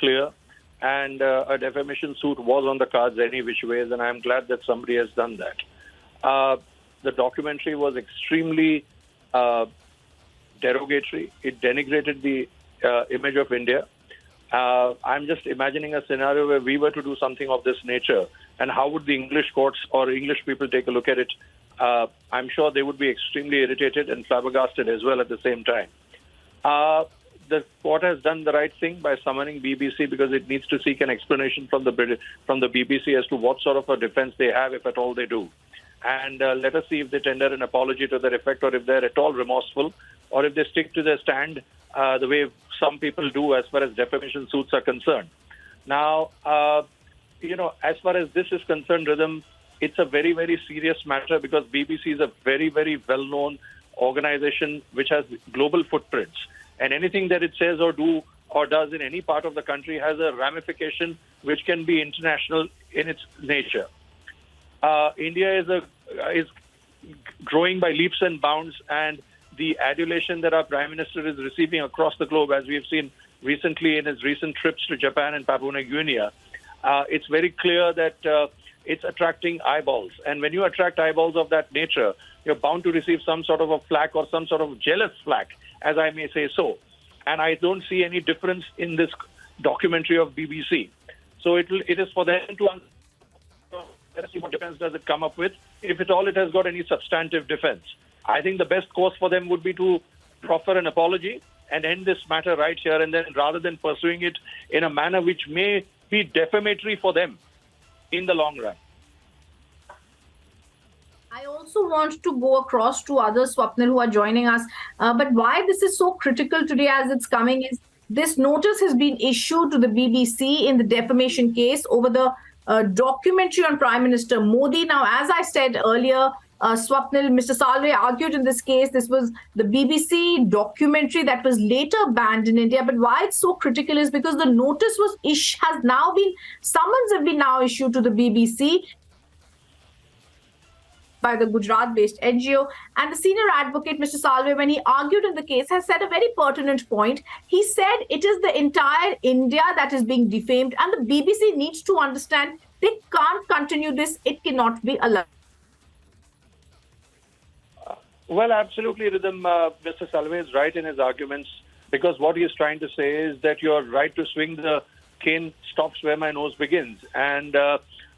clear, and a defamation suit was on the cards any which ways, and I'm glad that somebody has done that. The documentary was extremely derogatory. It denigrated the image of India. I'm just imagining a scenario where we were to do something of this nature, and how would the English courts or English people take a look at it? I'm sure they would be extremely irritated and flabbergasted as well at the same time. The court has done the right thing by summoning BBC, because it needs to seek an explanation from the BBC as to what sort of a defense they have, if at all they do. And let us see if they tender an apology to that effect, or if they're at all remorseful, or if they stick to their stand the way some people do as far as defamation suits are concerned. Now, as far as this is concerned, Rhythm, it's a very, very serious matter, because BBC is a very, very well-known organization which has global footprints. And anything that it says or do or does in any part of the country has a ramification which can be international in its nature. India is growing by leaps and bounds, and the adulation that our Prime Minister is receiving across the globe, as we have seen recently in his recent trips to Japan and Papua New Guinea, it's very clear that it's attracting eyeballs. And when you attract eyeballs of that nature, you're bound to receive some sort of a flack, or some sort of jealous flack, as I may say so. And I don't see any difference in this documentary of BBC. So it is for them to let's see what defense does it come up with, if at all it has got any substantive defense. I think the best course for them would be to proffer an apology and end this matter right here and then, rather than pursuing it in a manner which may be defamatory for them in the long run. I also want to go across to others, Swapnil, who are joining us. But why this is so critical today as it's coming is this notice has been issued to the BBC in the defamation case over the documentary on Prime Minister Modi. Now, as I said earlier, Swapnil, Mr. Salve argued in this case, this was the BBC documentary that was later banned in India. But why it's so critical is because the notice summons have been now issued to the BBC by the Gujarat-based NGO. And the senior advocate, Mr. Salve, when he argued in the case, has said a very pertinent point. He said it is the entire India that is being defamed, and the BBC needs to understand they can't continue this. It cannot be allowed. Well, absolutely, Rhythm. Mr. Salve is right in his arguments, because what he is trying to say is that your right to swing the cane stops where my nose begins. And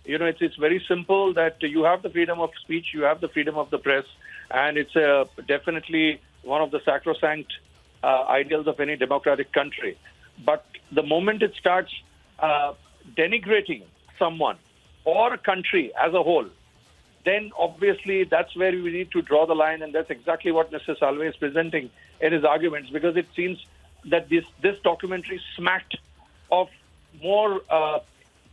it's very simple that you have the freedom of speech, you have the freedom of the press, and it's definitely one of the sacrosanct ideals of any democratic country. But the moment it starts denigrating someone or a country as a whole, then obviously that's where we need to draw the line, and that's exactly what Mr. Salve is presenting in his arguments, because it seems that this documentary smacked of more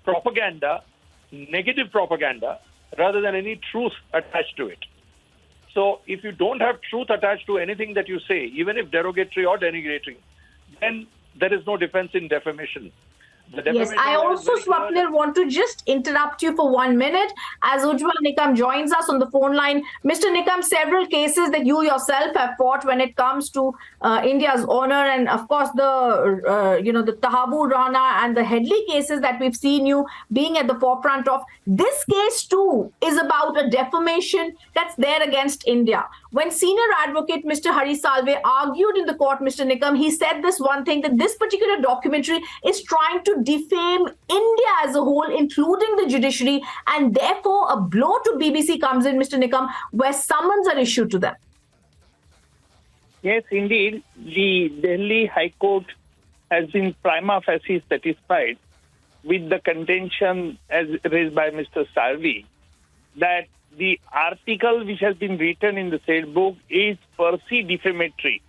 propaganda, negative propaganda, rather than any truth attached to it. So if you don't have truth attached to anything that you say, even if derogatory or denigrating, then there is no defense in defamation. Yes, I also, Swapnil, want to just interrupt you for 1 minute as Ujjwal Nikam joins us on the phone line. Mr. Nikam, several cases that you yourself have fought when it comes to India's honor, and of course the Tahabu Rana and the Headley cases that we've seen you being at the forefront of. This case too is about a defamation that's there against India. When senior advocate Mr. Hari Salve argued in the court, Mr. Nikam, he said this one thing, that this particular documentary is trying to defame India as a whole, including the judiciary, and therefore a blow to BBC comes in, Mr. Nikam, where summons are issued to them. Yes, indeed. The Delhi High Court has been prima facie satisfied with the contention as raised by Mr. Salve that the article which has been written in the said book is per se defamatory,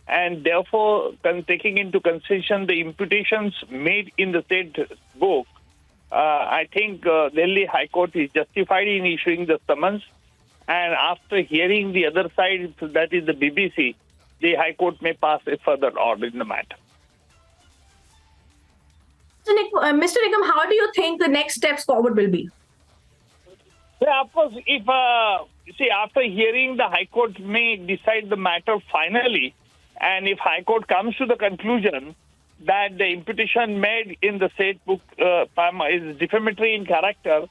and therefore, taking into consideration the imputations made in the said book, I think Delhi High Court is justified in issuing the summons. And after hearing the other side, that is the BBC, the High Court may pass a further order in the matter. Mr. Nikam, how do you think the next steps forward will be? Yeah, of course, if after hearing, the High Court may decide the matter finally, and if High Court comes to the conclusion that the imputation made in the state book is defamatory in character,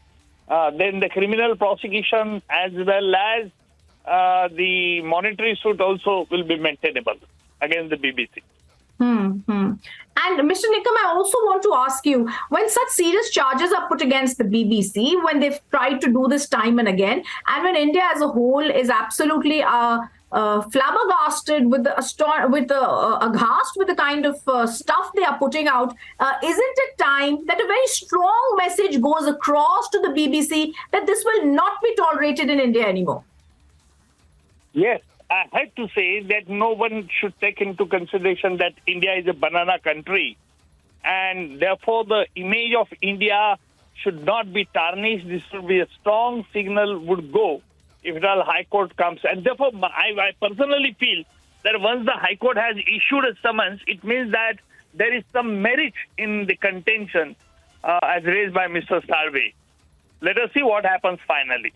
then the criminal prosecution as well as the monetary suit also will be maintainable against the BBC. And Mr. Nikam, I also want to ask you, when such serious charges are put against the BBC, when they've tried to do this time and again, and when India as a whole is absolutely flabbergasted with aghast with the kind of stuff they are putting out, isn't it time that a very strong message goes across to the BBC that this will not be tolerated in India anymore? Yes. I had to say that no one should take into consideration that India is a banana country, and therefore the image of India should not be tarnished. This should be a strong signal would go if the High Court comes. And therefore, I personally feel that once the High Court has issued a summons, it means that there is some merit in the contention as raised by Mr. Salve. Let us see what happens finally.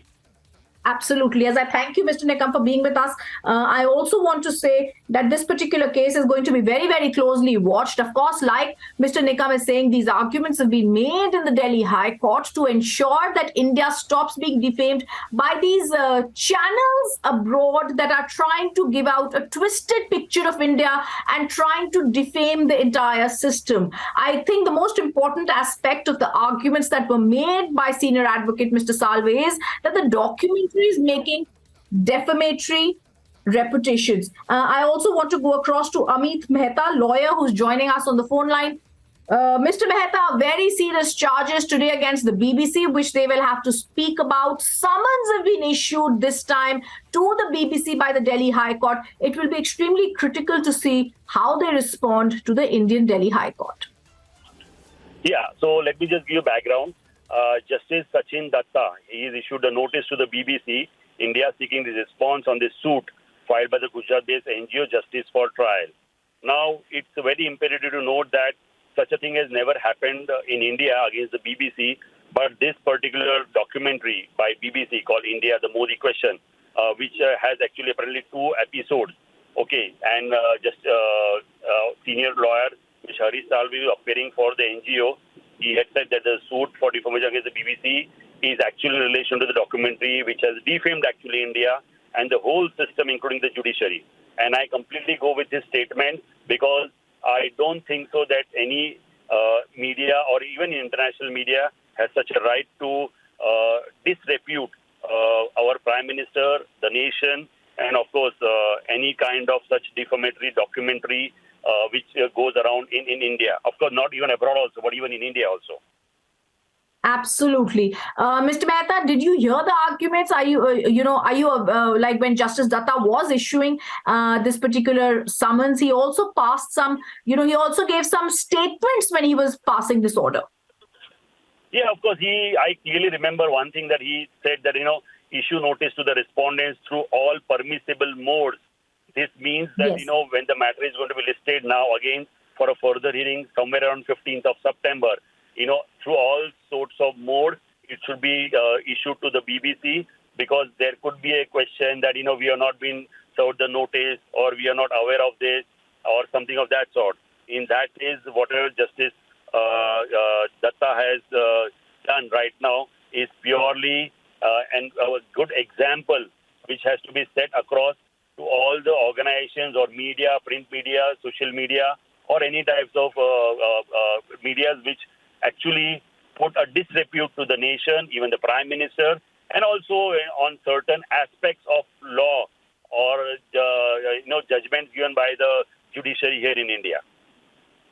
Absolutely. As I thank you, Mr. Nikam, for being with us, I also want to say that this particular case is going to be very, very closely watched. Of course, like Mr. Nikam is saying, these arguments have been made in the Delhi High Court to ensure that India stops being defamed by these channels abroad that are trying to give out a twisted picture of India and trying to defame the entire system. I think the most important aspect of the arguments that were made by senior advocate Mr. Salve is that the document is making defamatory reputations. I also want to go across to Amit Mehta, lawyer who's joining us on the phone line. Mr. Mehta, very serious charges today against the BBC, which they will have to speak about. Summons have been issued this time to the BBC by the Delhi High Court. It will be extremely critical to see how they respond to the Indian Delhi High Court. Yeah, so let me just give you background. Justice Sachin Datta, he has issued a notice to the BBC, India, seeking the response on this suit filed by the Gujarat-based NGO Justice for Trial. Now, it's very imperative to note that such a thing has never happened in India against the BBC, but this particular documentary by BBC called India, the Modi Question, which has actually apparently 2 episodes, okay, and senior lawyer, Mr. Harish Salve, appearing for the NGO, he had said that the suit for defamation against the BBC is actually in relation to the documentary which has defamed actually India and the whole system, including the judiciary. And I completely go with this statement because I don't think so that any media or even international media has such a right to disrepute our Prime Minister, the nation, and of course any kind of such defamatory documentary which goes around in India. Of course, not even abroad also, but even in India also. Absolutely. Mr. Mehta, did you hear the arguments? Are you, like when Justice Datta was issuing this particular summons, he also passed some, he also gave some statements when he was passing this order. Yeah, of course. I clearly remember one thing that he said that, issue notice to the respondents through all permissible modes. This means that, Yes. When the matter is going to be listed now again for a further hearing somewhere around 15th of September, through all sorts of modes, it should be issued to the BBC because there could be a question that, we are not being served the notice or we are not aware of this or something of that sort. In that case, whatever Justice Datta has done right now is purely a good example which has to be set across to all the organizations or media, print media, social media, or any types of medias which actually put a disrepute to the nation, even the Prime Minister, and also on certain aspects of law or judgments given by the judiciary here in India.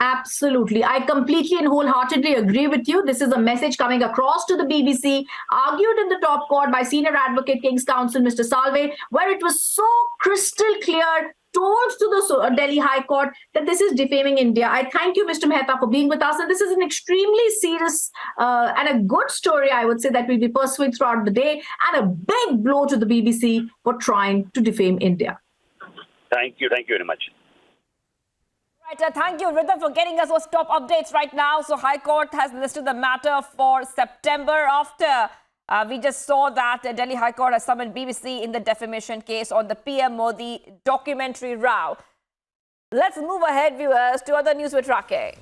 Absolutely. I completely and wholeheartedly agree with you. This is a message coming across to the BBC, argued in the top court by Senior Advocate King's Counsel, Mr. Salve, where it was so crystal clear, told to the Delhi High Court that this is defaming India. I thank you, Mr. Mehta, for being with us. And this is an extremely serious and a good story, I would say, that we'll be pursuing throughout the day, and a big blow to the BBC for trying to defame India. Thank you. Thank you very much. Right, thank you, Rhythm, for getting us those top updates right now. So High Court has listed the matter for September after we just saw that Delhi High Court has summoned BBC in the defamation case on the PM Modi documentary row. Let's move ahead, viewers, to other news we're tracking.